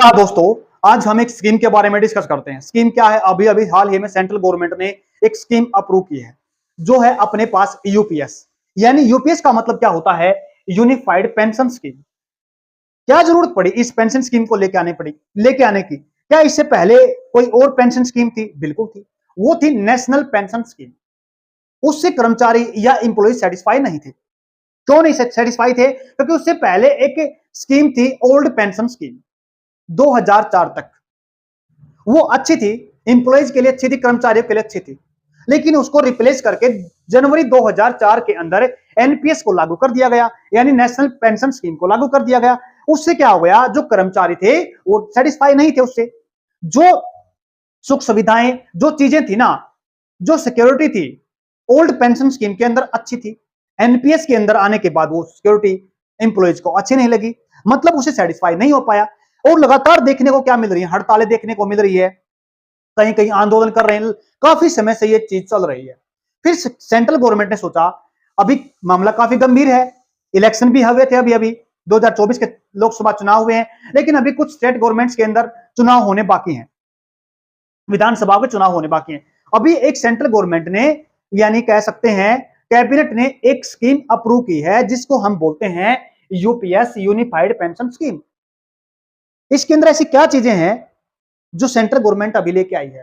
नमस्कार दोस्तों, आज हम एक स्कीम के बारे में डिस्कस करते हैं। स्कीम क्या है? अभी अभी हाल ही में सेंट्रल गवर्नमेंट ने एक स्कीम अप्रूव की है, जो है अपने पास यूपीएस। यानी यूपीएस का मतलब क्या होता है? Unified pension scheme. क्या जरूरत पड़ी इस पेंशन स्कीम को लेके आने की? क्या इससे पहले कोई और पेंशन स्कीम थी? बिल्कुल थी। वो थी नेशनल पेंशन स्कीम। उससे कर्मचारी या इंप्लॉय सेटिस्फाई नहीं थे। क्यों नहीं सेटिस्फाई थे? क्योंकि उससे पहले एक स्कीम थी, ओल्ड पेंशन स्कीम, 2004 तक। वो अच्छी थी, इंप्लॉइज के लिए अच्छी थी, कर्मचारियों के लिए अच्छी थी, लेकिन उसको रिप्लेस करके जनवरी 2004 के अंदर एनपीएस को लागू कर दिया गया, यानी नेशनल पेंशन स्कीम को लागू कर दिया गया। उससे क्या हो गया? जो कर्मचारी थे वो सेटिस्फाई नहीं थे उससे। जो सुख सुविधाएं, जो चीजें थी ना, जो सिक्योरिटी थी, ओल्ड पेंशन स्कीम के अंदर अच्छी थी। एनपीएस के अंदर आने के बाद वो सिक्योरिटी इंप्लॉइज को अच्छी नहीं लगी, मतलब उसे सेटिस्फाई नहीं हो पाया। और लगातार देखने को क्या मिल रही है? हड़तालें देखने को मिल रही है, कहीं कहीं आंदोलन कर रहे हैं, काफी समय से ये चीज चल रही है। फिर सेंट्रल गवर्नमेंट ने सोचा, अभी मामला काफी गंभीर है, इलेक्शन भी हुए थे, अभी अभी 2024 के लोकसभा चुनाव हुए हैं, लेकिन अभी कुछ स्टेट गवर्नमेंट्स के अंदर चुनाव होने बाकी हैं, विधानसभा के चुनाव होने बाकी हैं। अभी एक सेंट्रल गवर्नमेंट ने, यानी कह सकते हैं कैबिनेट ने, एक स्कीम अप्रूव की है, जिसको हम बोलते हैं यूपीएस, यूनिफाइड पेंशन स्कीम। इसके अंदर ऐसी क्या चीजें हैं जो सेंट्रल गवर्नमेंट अभी लेके आई है,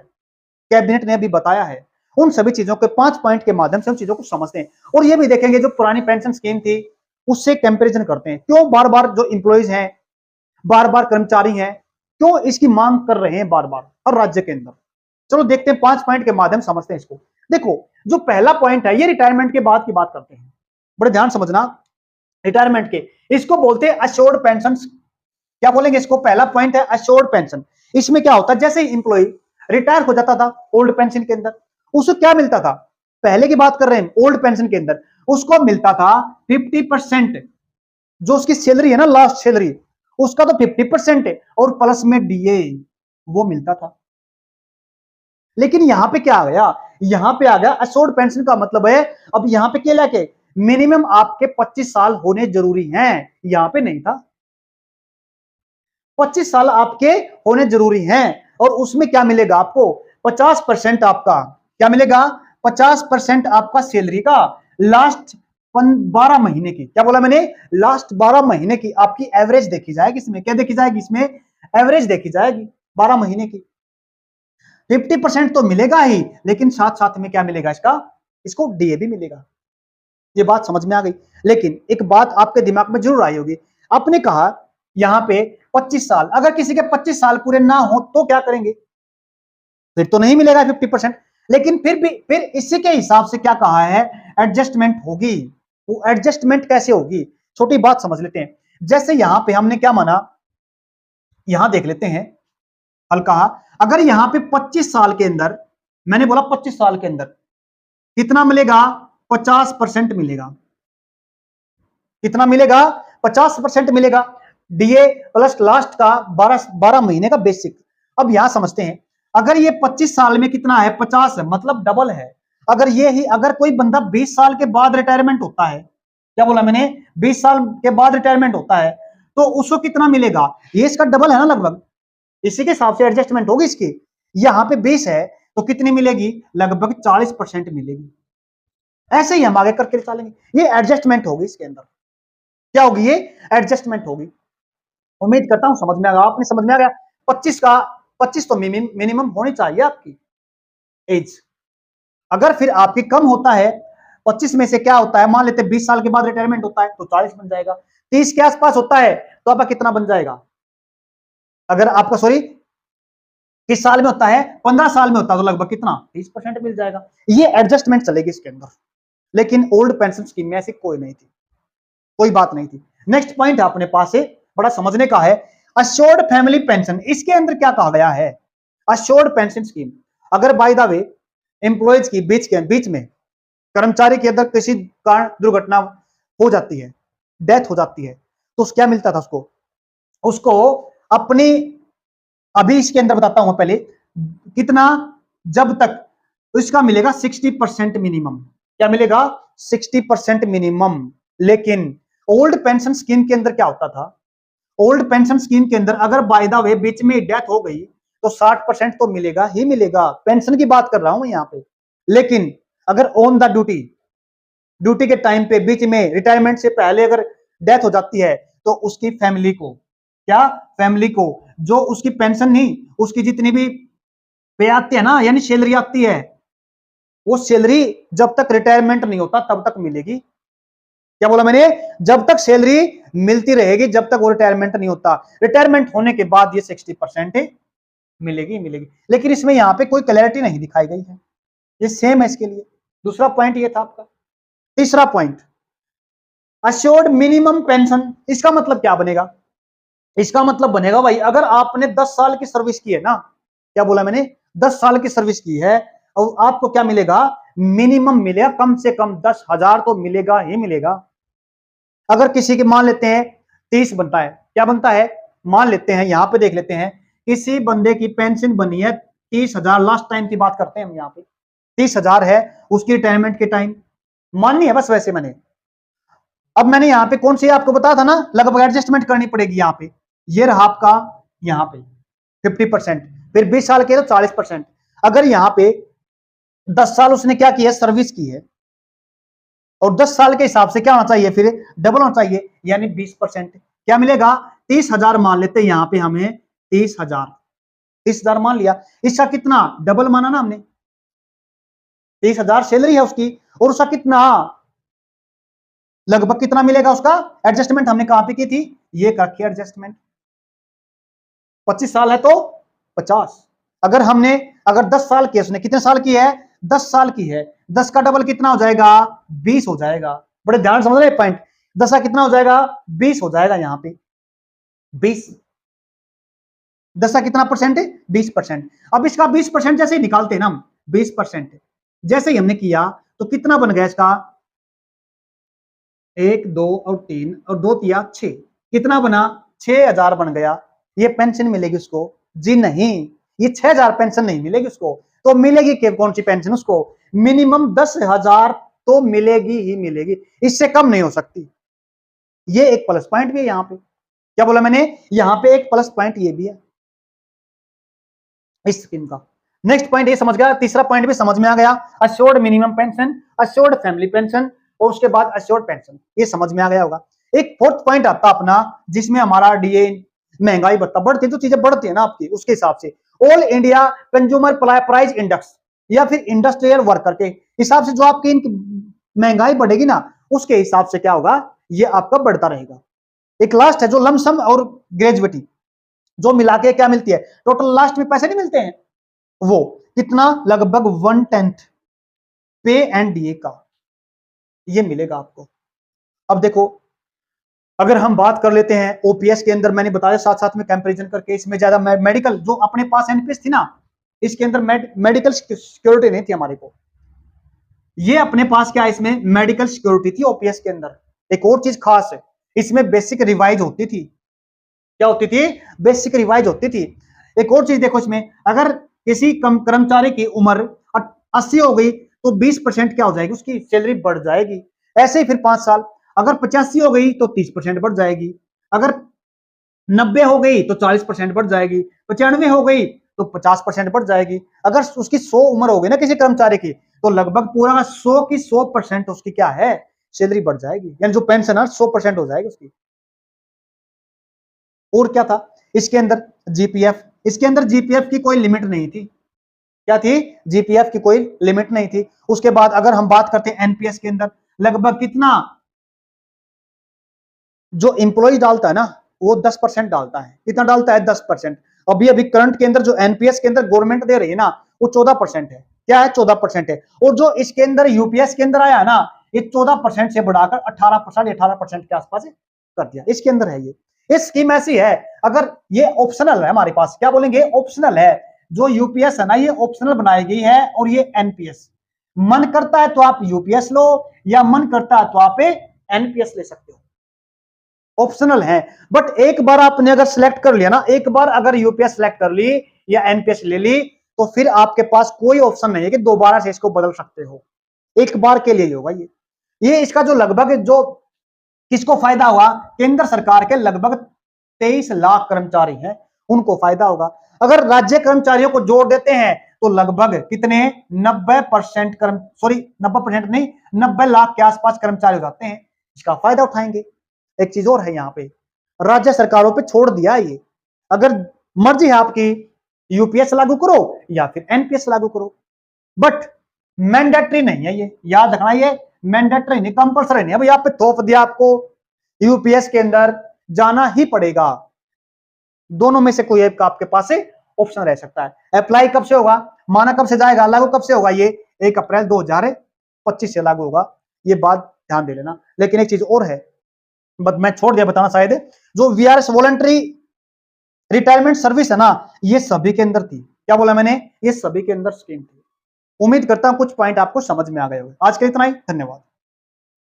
कैबिनेट ने अभी बताया है? उन सभी चीजों के 5 पॉइंट के माध्यम से उन चीजों को समझते हैं, और ये भी देखेंगे जो पुरानी पेंशन स्कीम थी उससे कंपैरिजन करते हैं। क्यों बार बार जो इंप्लॉइज हैं, बार बार कर्मचारी हैं, क्यों इसकी मांग कर रहे हैं बार बार हर राज्य के अंदर? चलो देखते हैं, 5 पॉइंट के माध्यम समझते हैं इसको। देखो, जो पहला पॉइंट है, ये रिटायरमेंट के बाद की बात करते हैं, बड़े ध्यान समझना। रिटायरमेंट के, इसको बोलते हैं अश्योर्ड पेंशन। क्या बोलेंगे इसको? पहला पॉइंट है अश्योर्ड पेंशन। इसमें क्या होता है? जैसे इंप्लॉय रिटायर हो जाता था ओल्ड पेंशन के अंदर, उसको क्या मिलता था? पहले की बात कर रहे हैं, ओल्ड पेंशन के अंदर उसको मिलता था 50%। जो उसकी सैलरी है ना, लास्ट सैलरी, उसका तो 50% है, और प्लस में डीए वो मिलता था। लेकिन यहां पे क्या आ गया? यहां पे आ गया अश्योर्ड पेंशन का मतलब है, अब यहां पे क्या लेके मिनिमम आपके 25 साल होने जरूरी हैं। यहां पे नहीं था, 25 साल आपके होने जरूरी हैं, और उसमें क्या मिलेगा आपको? 50% आपका क्या मिलेगा? 50% आपका सैलरी का लास्ट 12 महीने की। क्या बोला मैंने? लास्ट 12 महीने की आपकी एवरेज देखी जाएगी। इसमें क्या देखी जाएगी? इसमें एवरेज देखी जाएगी 12 महीने की। 50% तो मिलेगा ही, लेकिन साथ साथ में क्या मिलेगा इसका? इसको डीए भी मिलेगा। ये बात समझ में आ गई। लेकिन एक बात आपके दिमाग में जरूर आई होगी, आपने कहा यहां पे 25 साल, अगर किसी के 25 साल पूरे ना हो तो क्या करेंगे? फिर तो नहीं मिलेगा 50%। लेकिन फिर इसी के हिसाब से क्या कहा है? एडजस्टमेंट होगी। वो एडजस्टमेंट कैसे होगी? छोटी बात समझ लेते हैं। जैसे यहां पे हमने क्या माना, यहां देख लेते हैं। हल कहा, अगर यहां पे 25 साल के अंदर, मैंने बोला 25 साल के अंदर कितना मिलेगा? 50% मिलेगा। कितना मिलेगा? 50% मिलेगा। डीए प्लस लास्ट का 12 महीने का बेसिक। अब यहां समझते हैं, अगर ये 25 साल में कितना है? 50 है, मतलब डबल है। अगर कोई बंदा 20 साल के बाद रिटायरमेंट होता है, क्या बोला मैंने? 20 साल के बाद रिटायरमेंट होता है, तो उसको कितना मिलेगा? ये इसका डबल है ना लगभग। इसी के हिसाब से एडजस्टमेंट होगी इसकी। यहां पे 20 है तो कितनी मिलेगी? लगभग 40% मिलेगी। ऐसे ही हम आगे करके चलेंगे। ये एडजस्टमेंट होगी इसके अंदर। क्या होगी? ये एडजस्टमेंट होगी। उम्मीद करता हूं समझ में आ गया। आपने समझ में आ गया? 25 तो मिनिमम होनी चाहिए आपकी एज। अगर फिर आपकी कम होता है, 25 में से क्या होता है, मान लेते 20 साल के बाद रिटायरमेंट होता है तो 40 बन जाएगा। 30 के आसपास होता है तो आपका कितना बन जाएगा? अगर आपका, सॉरी, किस साल में होता है? 15 साल में होता है तो लगभग कितना? 30% मिल जाएगा। ये एडजस्टमेंट चलेगी इसके अंदर। लेकिन ओल्ड पेंशन स्कीम में ऐसी कोई नहीं थी, कोई बात नहीं थी। नेक्स्ट पॉइंट अपने पास से बड़ा समझने का है, अश्योर्ड फैमिली पेंशन। इसके अंदर क्या कहा गया है? अश्योर्ड पेंशन स्कीम, अगर बाय द वे एम्प्लॉयज की बीच में कर्मचारी के अंदर किसी कारण दुर्घटना हो जाती है, डेथ हो जाती है, तो क्या मिलता था उसको? उसको अपनी, अभी इसके अंदर बताता हूं पहले कितना, जब तक तो इसका मिलेगा 60% मिनिमम। क्या मिलेगा? 60% मिनिमम। लेकिन ओल्ड पेंशन स्कीम के अंदर क्या होता था? ओल्ड पेंशन स्कीम के अंदर अगर बाय द वे बीच में डेथ हो गई तो 60% तो मिलेगा ही मिलेगा, पेंशन की बात कर रहा हूं यहां पे। लेकिन अगर ऑन द ड्यूटी के टाइम पे बीच में रिटायरमेंट से पहले अगर डेथ हो जाती है तो उसकी फैमिली को, क्या फैमिली को जो उसकी पेंशन नहीं, उसकी जितनी भी पे आती है ना, यानी सैलरी आती है, वो सैलरी जब तक रिटायरमेंट नहीं होता तब तक मिलेगी। क्या बोला मैंने? जब तक सैलरी मिलती रहेगी, जब तक वो रिटायरमेंट नहीं होता। रिटायरमेंट होने के बाद ये 60% मिलेगी मिलेगी। लेकिन इसमें यहां पे कोई क्लैरिटी नहीं दिखाई गई है, ये सेम है इसके लिए। दूसरा पॉइंट ये था आपका। तीसरा पॉइंट, अश्योर्ड मिनिमम पेंशन। इसका मतलब क्या बनेगा? इसका मतलब बनेगा भाई, अगर आपने 10 साल की सर्विस की है ना, क्या बोला मैंने, 10 साल की सर्विस की है, और आपको क्या मिलेगा? मिनिमम मिलेगा, कम से कम 10,000 तो मिलेगा ही मिलेगा। अगर किसी के मान लेते हैं 30 बनता है, क्या बनता है, मान लेते हैं, यहां पे देख लेते हैं, किसी बंदे की पेंशन बनी है 30,000, लास्ट टाइम की बात करते हैं हम, यहां पे 30,000 है उसकी रिटायरमेंट के टाइम, माननी है बस वैसे मैंने। अब मैंने यहां पे कौन सी आपको बताया था ना, लगभग एडजस्टमेंट करनी पड़ेगी यहां पे। ये रहा आपका यहां पे 50%, फिर 20 साल के तो 40%। अगर यहां पे 10 साल उसने क्या किया, सर्विस की है, और 10 साल के हिसाब से क्या होना चाहिए, फिर डबल होना चाहिए, यानी 20%। क्या मिलेगा? 30,000 मान लेते हैं यहां पे हमें, 30,000 मान लिया, इसका कितना डबल माना ना हमने, 30,000 सैलरी है उसकी, और उसका कितना, लगभग कितना मिलेगा उसका, एडजस्टमेंट हमने कहां पे की थी, ये करके एडजस्टमेंट। 25 साल है तो 50। अगर हमने, अगर 10 साल की, उसने कितने साल की है, 10 साल की है, 10 का डबल कितना हो जाएगा, 20 हो जाएगा। बड़े ध्यान समझ रहे पॉइंट, 10 का कितना हो जाएगा, 20 हो जाएगा यहां पे, 20। 10 का कितना परसेंट है, 20%। अब इसका 20% जैसे ही निकालते हैं ना हम, 20% जैसे ही हमने किया तो कितना बन गया इसका, 1 2 और 3 और 2 तिया 6, कितना बना, 6,000 बन गया। ये पेंशन मिलेगी उसको? जी नहीं, ये 6,000 पेंशन नहीं मिलेगी उसको। तो मिलेगी क्या, कौन सी पेंशन उसको, मिनिमम 10,000 तो मिलेगी ही मिलेगी, इससे कम नहीं हो सकती। ये एक प्लस पॉइंट भी है यहां पे। क्या बोला मैंने, यहां पे एक प्लस पॉइंट ये भी है इस स्कीम का। नेक्स्ट पॉइंट ये समझ गया, तीसरा पॉइंट भी समझ में आ गया, assured minimum pension, assured family pension, और उसके बाद अश्योर्ड पेंशन, ये समझ में आ गया होगा। एक फोर्थ पॉइंट आता अपना, जिसमें हमारा डीए, महंगाई भत्ता बढ़ती है तो चीजें बढ़ती है ना आपकी, उसके हिसाब से all India consumer price index या फिर इंडस्ट्रियल वर्कर के हिसाब से जो आपकी महंगाई बढ़ेगी ना, उसके हिसाब से क्या होगा, ये आपका बढ़ता रहेगा। एक लास्ट है जो लमसम और ग्रेजुएटी, जो मिला के क्या मिलती है, टोटल लास्ट में पैसे नहीं मिलते हैं, वो कितना, लगभग 1/10 पे एंड डीए का ये मिलेगा आपको। अब देखो, अगर हम बात कर लेते हैं ओपीएस के अंदर, मैंने बताया साथ साथ में कंपैरिजन करके, इसमें ज्यादा मेडिकल, जो अपने पास एनपीएस थी ना, इसके अंदर मेडिकल सिक्योरिटी नहीं थी हमारे को। ये अपने पास क्या है, इसमें मेडिकल सिक्योरिटी थी ओपीएस के अंदर। एक और चीज खास है, इसमें बेसिक रिवाइज होती थी। क्या होती थी, बेसिक रिवाइज होती थी। एक और चीज देखो इसमें, अगर किसी कर्मचारी की उम्र 80 हो गई तो 20% क्या हो जाएगी, उसकी सैलरी बढ़ जाएगी। ऐसे ही फिर 5 साल, अगर 85 हो गई तो 30% बढ़ जाएगी, अगर 90 हो गई तो 40% बढ़ जाएगी, 95 हो गई तो 50% बढ़ जाएगी। अगर उसकी 100 उम्र हो गई ना किसी कर्मचारी की, तो लगभग पूरा 100 की 100% उसकी क्या है, सैलरी बढ़ जाएगी, यानी जो पेंशन है 100% हो जाएगी उसकी। और क्या था इसके अंदर, जीपीएफ, इसके अंदर जीपीएफ की कोई लिमिट नहीं थी। क्या थी, जीपीएफ की कोई लिमिट नहीं थी। उसके बाद अगर हम बात करते हैं एनपीएस के अंदर, लगभग कितना, जो इंप्लॉय डालता है ना, वो 10% डालता है। कितना डालता है, 10%। अभी अभी करंट के अंदर जो एनपीएस के अंदर गवर्नमेंट दे रही है ना, वो 14% है। क्या है, 14% है। और जो इसके अंदर यूपीएस के अंदर आया ना, ये 14% से बढ़ाकर 18%, 18% के आसपास कर दिया, इसके अंदर है ये स्कीम ऐसी है। अगर ये ऑप्शनल है हमारे पास, क्या बोलेंगे, ऑप्शनल है। जो यूपीएस है ना, ये ऑप्शनल बनाई गई है, और ये एनपीएस, मन करता है तो आप यूपीएस लो, या मन करता है तो आप एनपीएस ले सकते हो, ऑप्शनल है। बट एक बार आपने अगर सिलेक्ट कर लिया ना, एक बार अगर यूपीएस सिलेक्ट कर ली या एनपीएस ले ली, तो फिर आपके पास कोई ऑप्शन नहीं है कि दोबारा से इसको बदल सकते हो, एक बार के लिए ही होगा ये इसका जो लगभग, जो किसको फायदा हुआ, केंद्र सरकार के लगभग 23 लाख कर्मचारी हैं, उनको फायदा होगा। अगर राज्य कर्मचारियों को जोड़ देते हैं तो लगभग कितने 90% 90% नहीं, 90 लाख के आसपास कर्मचारी हो जाते हैं, इसका फायदा उठाएंगे। एक चीज और है यहाँ पे, राज्य सरकारों पे छोड़ दिया ये, अगर मर्जी है आपकी यूपीएस लागू करो या फिर एनपीएस लागू करो, बट मैंडेटरी नहीं है, ये याद रखना, ये मैंडेटरी नहीं, कंपल्सरी नहीं है। भाई आप पे थोप दिया, आपको यूपीएस के अंदर जाना ही पड़ेगा। दोनों में से कोई एक आपके पास से ऑप्शन रह सकता है। अप्लाई कब से होगा, माना कब से जाएगा, लागू कब से होगा, ये 1 अप्रैल 2025 से लागू होगा, ये बात ध्यान दे लेना। लेकिन एक चीज और है, बट मैं छोड़ दिया बताना शायद, जो वीआरएस वॉलंटरी रिटायरमेंट सर्विस है ना, ये सभी के अंदर थी। क्या बोला मैंने, ये सभी के अंदर स्कीम थी। उम्मीद करता हूं कुछ पॉइंट आपको समझ में आ गए होंगे। आज के इतना ही, धन्यवाद।